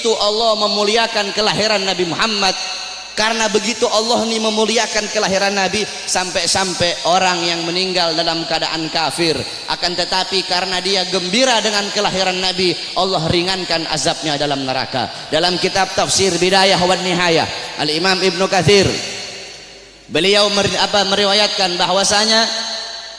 Itu Allah memuliakan kelahiran Nabi Muhammad. Karena begitu Allah ini memuliakan kelahiran Nabi, sampai-sampai orang yang meninggal dalam keadaan kafir, akan tetapi karena dia gembira dengan kelahiran Nabi, Allah ringankan azabnya dalam neraka. Dalam kitab tafsir Bidayah wan Nihayah, Al-Imam Ibnu Katsir beliau meriwayatkan bahwasanya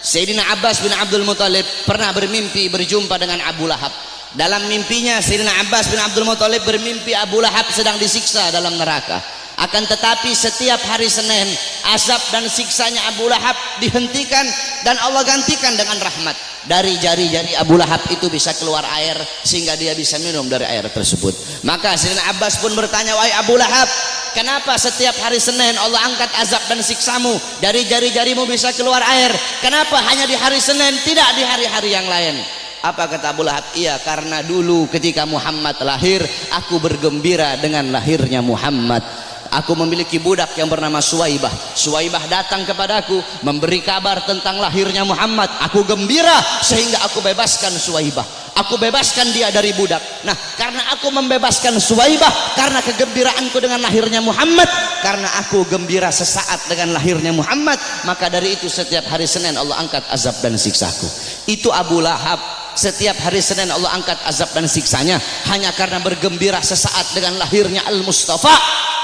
Sayyidina Abbas bin Abdul Muthalib pernah bermimpi berjumpa dengan Abu Lahab. Dalam mimpinya Sayyidina Abbas bin Abdul Muthalib bermimpi Abu Lahab sedang disiksa dalam neraka. Akan tetapi setiap hari Senin azab dan siksanya Abu Lahab dihentikan dan Allah gantikan dengan rahmat. Dari jari-jari Abu Lahab itu bisa keluar air sehingga dia bisa minum dari air tersebut. Maka Sayyidina Abbas pun bertanya, wahai Abu Lahab, kenapa setiap hari Senin Allah angkat azab dan siksamu? Dari jari-jarimu bisa keluar air, kenapa hanya di hari Senin, tidak di hari-hari yang lain? Apa kata Abu Lahab? Iya, karena dulu ketika Muhammad lahir, aku bergembira dengan lahirnya Muhammad. Aku memiliki budak yang bernama Suwaibah. Suwaibah datang kepadaku memberi kabar tentang lahirnya Muhammad. Aku gembira sehingga aku bebaskan Suwaibah. Aku bebaskan dia dari budak. Nah, karena aku membebaskan Suwaibah, karena kegembiraanku dengan lahirnya Muhammad, karena aku gembira sesaat dengan lahirnya Muhammad, maka dari itu setiap hari Senin Allah angkat azab dan siksaku. Itu Abu Lahab. Setiap hari Senin Allah angkat azab dan siksanya hanya karena bergembira sesaat dengan lahirnya Al-Mustafa.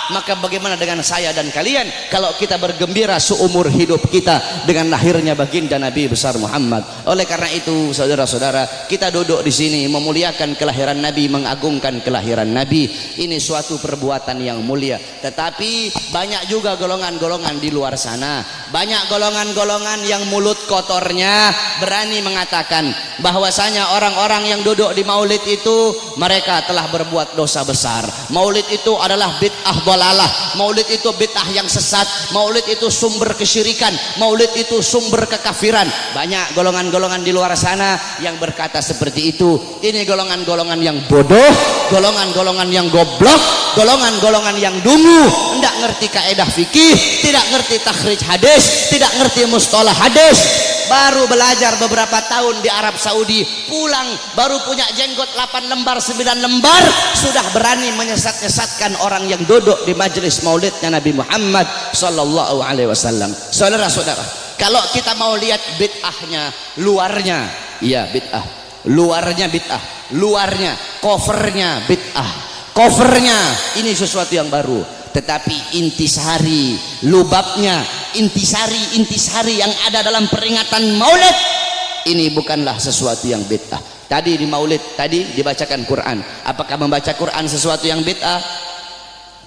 Maka bagaimana dengan saya dan kalian kalau kita bergembira seumur hidup kita dengan lahirnya baginda Nabi besar Muhammad? Oleh karena itu, saudara-saudara, kita duduk di sini memuliakan kelahiran Nabi, mengagungkan kelahiran Nabi. Ini suatu perbuatan yang mulia. Tetapi banyak juga golongan-golongan di luar sana, banyak golongan-golongan yang mulut kotornya berani mengatakan bahwasanya orang-orang yang duduk di maulid itu mereka telah berbuat dosa besar. Maulid itu adalah bid'ah dalalah, maulid itu bid'ah yang sesat, maulid itu sumber kesyirikan, maulid itu sumber kekafiran. Banyak golongan-golongan di luar sana yang berkata seperti itu. Ini golongan-golongan yang bodoh, golongan-golongan yang goblok, golongan-golongan yang dungu, tidak ngerti kaidah fikih, tidak ngerti takhrij hadis, tidak ngerti mustalah hadis. Baru belajar beberapa tahun di Arab Saudi, pulang baru punya jenggot 8 lembar 9 lembar, sudah berani menyesat-nyesatkan orang yang duduk di majelis maulidnya Nabi Muhammad sallallahu alaihi wasallam. Saudara-saudara, kalau kita mau lihat bid'ahnya, luarnya iya bid'ah, luarnya bid'ah, luarnya covernya bid'ah, covernya ini sesuatu yang baru, tetapi intisari, lubabnya, intisari yang ada dalam peringatan maulid ini bukanlah sesuatu yang bid'ah. Tadi di maulid tadi dibacakan Quran. Apakah membaca Quran sesuatu yang bid'ah?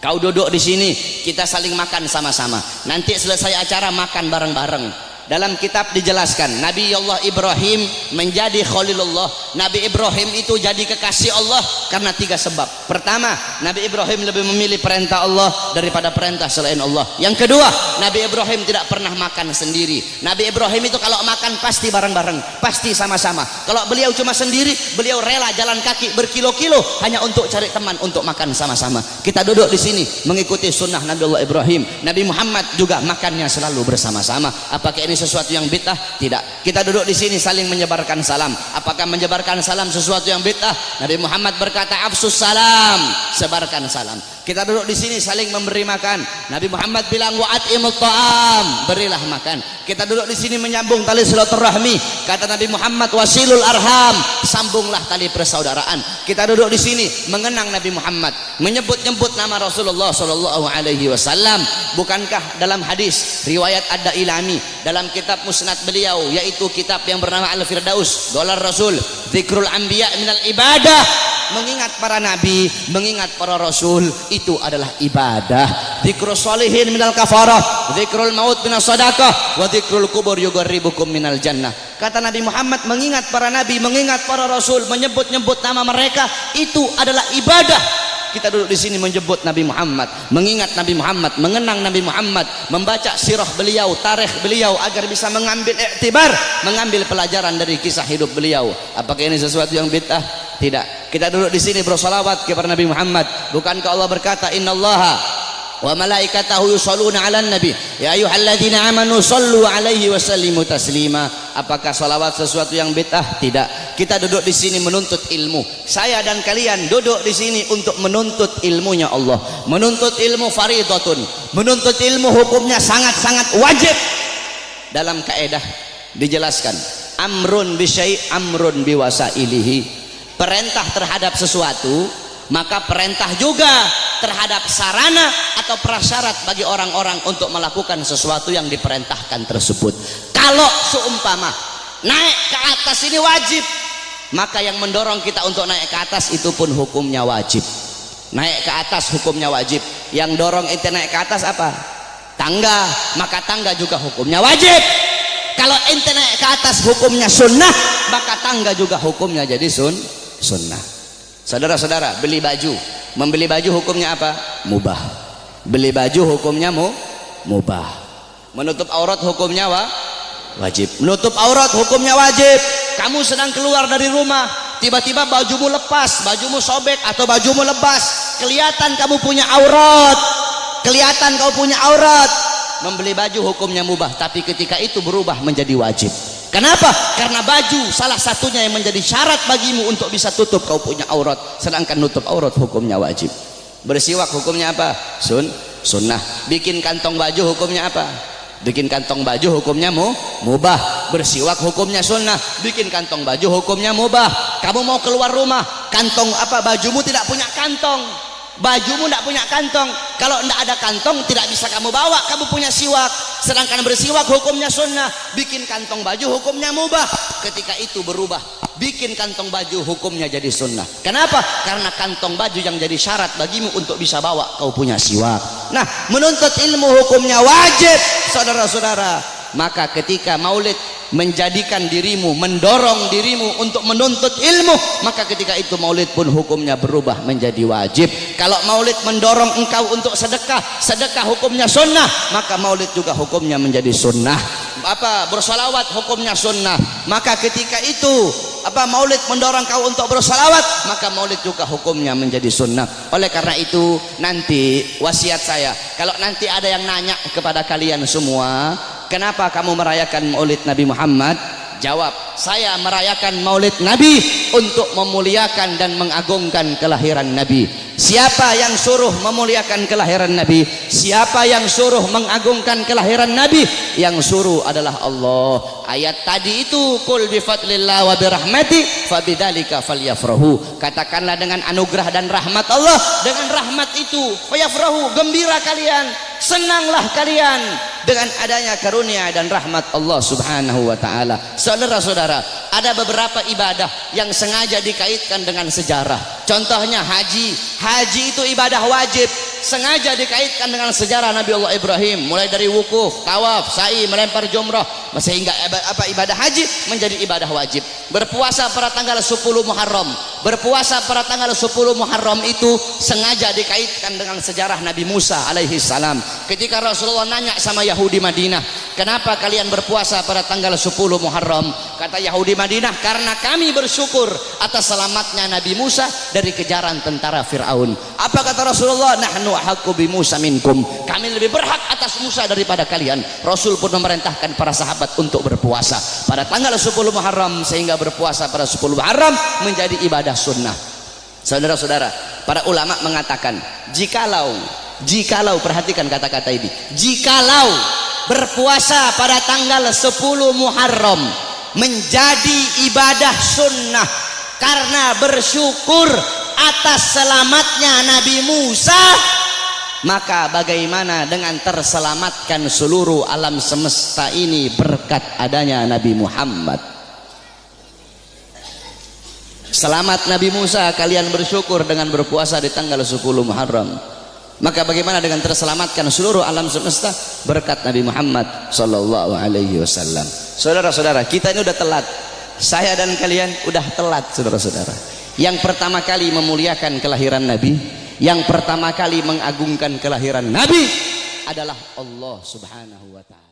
Kau duduk di sini, kita saling makan sama-sama. Nanti selesai acara makan bareng-bareng. Dalam kitab dijelaskan Nabi Allah Ibrahim menjadi Khalilullah. Nabi Ibrahim itu jadi kekasih Allah karena 3 sebab. Pertama, Nabi Ibrahim lebih memilih perintah Allah daripada perintah selain Allah. Yang kedua, Nabi Ibrahim tidak pernah makan sendiri. Nabi Ibrahim itu kalau makan pasti bareng-bareng, pasti sama-sama. Kalau beliau cuma sendiri, beliau rela jalan kaki berkilo-kilo hanya untuk cari teman untuk makan sama-sama. Kita duduk di sini mengikuti sunnah Nabi Allah Ibrahim. Nabi Muhammad juga makannya selalu bersama-sama. Apakah ini sesuatu yang bid'ah? Tidak. Kita duduk di sini saling menyebarkan salam. Apakah menyebarkan salam sesuatu yang bid'ah? Nabi Muhammad berkata, afsus salam, sebarkan salam. Kita duduk di sini saling memberi makan. Nabi Muhammad bilang, wa'atimut ta'am, berilah makan. Kita duduk di sini menyambung tali silaturahmi. Kata Nabi Muhammad, wasilul arham, sambunglah tali persaudaraan. Kita duduk di sini mengenang Nabi Muhammad, menyebut-nyebut nama Rasulullah sallallahu alaihi wasallam. Bukankah dalam hadis riwayat Ad-Dailami dalam kitab musnad beliau, yaitu kitab yang bernama Al-Firdaus, Qalar Rasul, zikrul anbiya minal ibadah, mengingat para nabi, mengingat para rasul itu adalah ibadah. Zikrul sholihin minal kafarah, zikrul maut minas sadaqah, wa zikrul kubur yugarribukum minal jannah. Kata Nabi Muhammad, mengingat para nabi, mengingat para rasul, menyebut-nyebut nama mereka itu adalah ibadah. Kita duduk di sini menyebut Nabi Muhammad, mengingat Nabi Muhammad, mengenang Nabi Muhammad, membaca sirah beliau, tarikh beliau agar bisa mengambil iktibar, mengambil pelajaran dari kisah hidup beliau. Apakah ini sesuatu yang bid'ah? Tidak. Kita duduk di sini bersolawat kepada Nabi Muhammad. Bukankah Allah berkata, innallaha wa malaikatahu yusholluna 'alan nabi ya ayyuhalladzina amanu shollu 'alaihi wa sallimu taslima. Apakah salawat sesuatu yang bid'ah? Tidak. Kita duduk di sini menuntut ilmu. Saya dan kalian duduk di sini untuk menuntut ilmunya Allah. Menuntut ilmu fardhatun. Menuntut ilmu hukumnya sangat-sangat wajib. Dalam kaidah dijelaskan, amrun bi syai' amrun bi wasailihi. Perintah terhadap sesuatu, maka perintah juga terhadap sarana atau prasyarat bagi orang-orang untuk melakukan sesuatu yang diperintahkan tersebut. Kalau seumpama naik ke atas ini wajib, maka yang mendorong kita untuk naik ke atas itu pun hukumnya wajib. Naik ke atas hukumnya wajib. Yang dorong itu naik ke atas apa? Tangga, maka tangga juga hukumnya wajib. Kalau ente naik ke atas hukumnya sunnah, maka tangga juga hukumnya jadi sunnah. Saudara-saudara, beli baju, membeli baju hukumnya apa? Mubah. Beli baju hukumnya mubah. Menutup aurat hukumnya wajib. Menutup aurat hukumnya wajib. Kamu sedang keluar dari rumah, tiba-tiba bajumu lepas, bajumu sobek atau bajumu lepas, kelihatan kamu punya aurat. Kelihatan kamu punya aurat. Membeli baju hukumnya mubah, tapi ketika itu berubah menjadi wajib. Kenapa? Karena baju salah satunya yang menjadi syarat bagimu untuk bisa tutup kau punya aurat, sedangkan nutup aurat hukumnya wajib. Bersiwak hukumnya apa? Sunnah. Bikin kantong baju hukumnya apa? Bikin kantong baju hukumnya mubah. Bersiwak hukumnya sunnah. Bikin kantong baju hukumnya mubah. Kamu mau keluar rumah, kantong apa? Bajumu tidak punya kantong. Bajumu tidak punya kantong. Kalau tidak ada kantong tidak bisa kamu bawa. Kamu punya siwak, sedangkan bersiwak hukumnya sunnah. Bikin kantong baju hukumnya mubah. Ketika itu berubah, bikin kantong baju hukumnya jadi sunnah. Kenapa? Karena kantong baju yang jadi syarat bagimu untuk bisa bawa kau punya siwak. Nah, menuntut ilmu hukumnya wajib, saudara-saudara. Maka ketika maulid menjadikan dirimu, mendorong dirimu untuk menuntut ilmu, maka ketika itu maulid pun hukumnya berubah menjadi wajib. Kalau maulid mendorong engkau untuk sedekah, sedekah hukumnya sunnah, maka maulid juga hukumnya menjadi sunnah. Bersolawat hukumnya sunnah, maka ketika itu maulid mendorong kau untuk bersolawat, maka maulid juga hukumnya menjadi sunnah. Oleh karena itu nanti wasiat saya, kalau nanti ada yang nanya kepada kalian semua, kenapa kamu merayakan maulid Nabi Muhammad? Jawab, saya merayakan maulid Nabi untuk memuliakan dan mengagungkan kelahiran Nabi. Siapa yang suruh memuliakan kelahiran Nabi? Siapa yang suruh mengagungkan kelahiran Nabi? Yang suruh adalah Allah. Ayat tadi itu, qul bi fadlillah wa bi rahmati fabidzalika falyafrahu. Katakanlah dengan anugerah dan rahmat Allah, dengan rahmat itu fayafrahu, gembira kalian, senanglah kalian dengan adanya karunia dan rahmat Allah Subhanahu wa taala. Saudara-saudara, ada beberapa ibadah yang sengaja dikaitkan dengan sejarah. Contohnya haji. Haji itu ibadah wajib, sengaja dikaitkan dengan sejarah Nabi Allah Ibrahim, mulai dari wukuf, tawaf, sa'i, melempar jumrah, sehingga ibadah haji menjadi ibadah wajib. Berpuasa pada tanggal 10 Muharram. Berpuasa pada tanggal 10 Muharram itu sengaja dikaitkan dengan sejarah Nabi Musa alaihi salam. Ketika Rasulullah nanya sama Yahudi Madinah, kenapa kalian berpuasa pada tanggal 10 Muharram? Kata Yahudi Madinah, karena kami bersyukur atas selamatnya Nabi Musa dari kejaran tentara Fir'aun. Apa kata Rasulullah? Nahnu ahaqqu bi Musa minkum. Kami lebih berhak atas Musa daripada kalian. Rasul pun memerintahkan para sahabat untuk berpuasa pada tanggal 10 Muharram, sehingga berpuasa pada 10 Muharram menjadi ibadah sunnah. Saudara-saudara, para ulama mengatakan, jikalau perhatikan kata-kata ini, jikalau berpuasa pada tanggal 10 Muharram menjadi ibadah sunnah karena bersyukur atas selamatnya Nabi Musa, maka bagaimana dengan terselamatkan seluruh alam semesta ini berkat adanya Nabi Muhammad? Selamat Nabi Musa, kalian bersyukur dengan berpuasa di tanggal 10 Muharram. Maka bagaimana dengan terselamatkan seluruh alam semesta berkat Nabi Muhammad sallallahu alaihi wasallam. Saudara-saudara, kita ini udah telat. Saya dan kalian udah telat, saudara-saudara. Yang pertama kali memuliakan kelahiran Nabi, yang pertama kali mengagungkan kelahiran Nabi adalah Allah Subhanahu wa taala.